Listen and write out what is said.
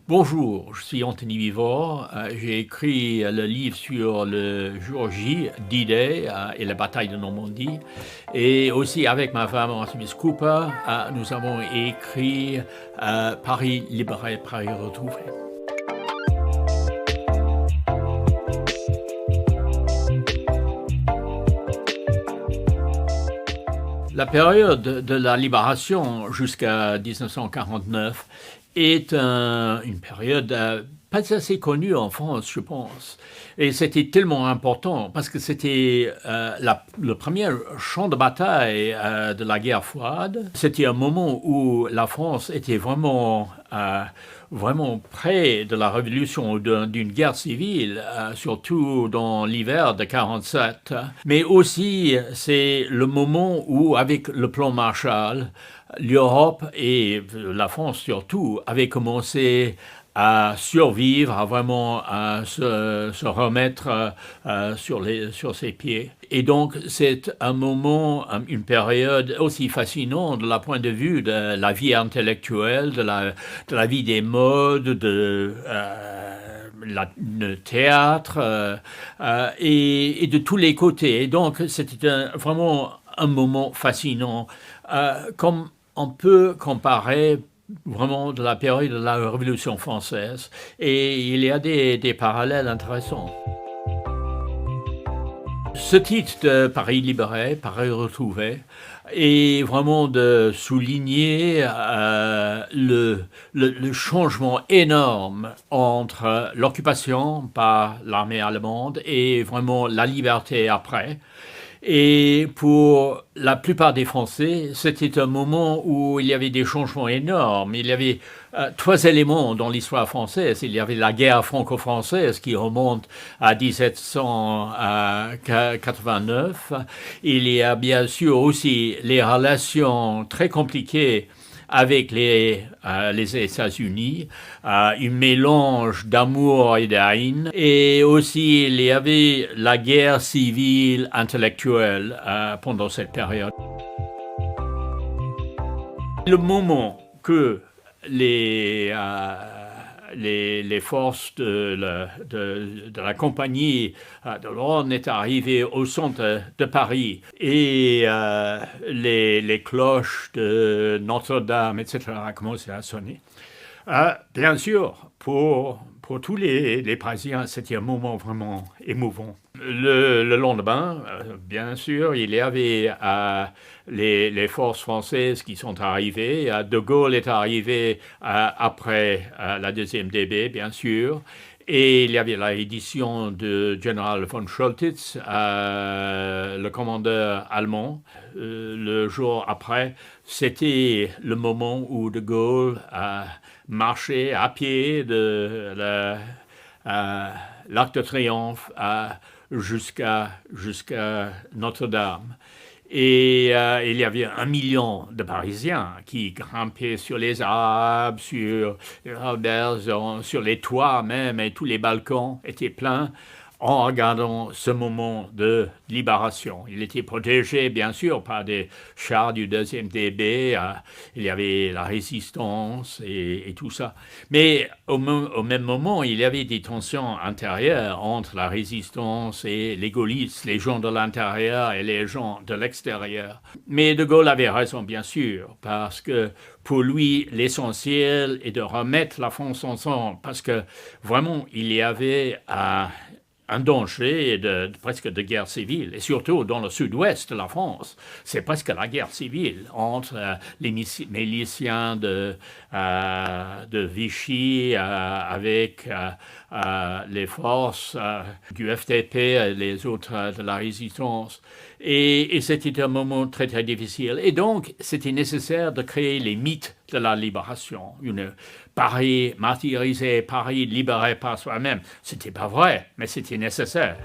Bonjour, je suis Anthony Vivor. J'ai écrit le livre sur le jour J, D-Day et la bataille de Normandie. Et aussi avec ma femme, Artemis Cooper, nous avons écrit Paris libéré, Paris retrouvé. La période de la libération jusqu'à 1949 est une période pas assez connue en France, je pense. Et c'était tellement important parce que c'était le premier champ de bataille de la guerre froide. C'était un moment où la France était vraiment près de la révolution ou d'une guerre civile, surtout dans l'hiver de 47. Mais aussi, c'est le moment où, avec le plan Marshall, l'Europe et la France surtout avaient commencé à survivre, à vraiment se remettre sur ses pieds. Et donc, c'est un moment, une période aussi fascinante de la point de vue de la vie intellectuelle, de la vie des modes, le théâtre et de tous les côtés. Et donc, c'était vraiment un moment fascinant, comme on peut comparer vraiment de la période de la Révolution française. Et il y a des parallèles intéressants. Ce titre de Paris libéré, Paris retrouvé, est vraiment de souligner le changement énorme entre l'occupation par l'armée allemande et vraiment la liberté après. Et pour la plupart des Français, c'était un moment où il y avait des changements énormes. Il y avait trois éléments dans l'histoire française. Il y avait la guerre franco-française qui remonte à 1789. Il y a bien sûr aussi les relations très compliquées avec les États-Unis, un mélange d'amour et de haine. Et aussi, il y avait la guerre civile intellectuelle pendant cette période. Le moment que les forces de la compagnie de l'Ordre est arrivées au centre de Paris et les cloches de Notre-Dame, etc., commençaient à sonner. Bien sûr, pour tous les Parisiens, c'était un moment vraiment émouvant. Le lendemain, bien sûr, il y avait les forces françaises qui sont arrivées. De Gaulle est arrivé après la deuxième DB, bien sûr. Et il y avait la édition de général von Choltitz, le commandeur allemand. Le jour après, c'était le moment où de Gaulle a marché à pied de l'Arc de Triomphe jusqu'à Notre-Dame. Et il y avait 1 million de Parisiens qui grimpaient sur les arbres, sur les toits même, et tous les balcons étaient pleins en regardant ce moment de libération. Il était protégé, bien sûr, par des chars du 2e DB. Il y avait la résistance et tout ça. Mais au même moment, il y avait des tensions intérieures entre la résistance et les gaullistes, les gens de l'intérieur et les gens de l'extérieur. Mais De Gaulle avait raison, bien sûr, parce que pour lui, l'essentiel est de remettre la France ensemble, parce que vraiment, il y avait un danger presque de guerre civile, et surtout dans le sud-ouest de la France. C'est presque la guerre civile entre les miliciens de Vichy avec les forces du FDP et les autres de la résistance. Et c'était un moment très, très difficile. Et donc, c'était nécessaire de créer les mythes de la libération. Paris martyrisé, Paris libéré par soi-même. C'était pas vrai, mais c'était nécessaire.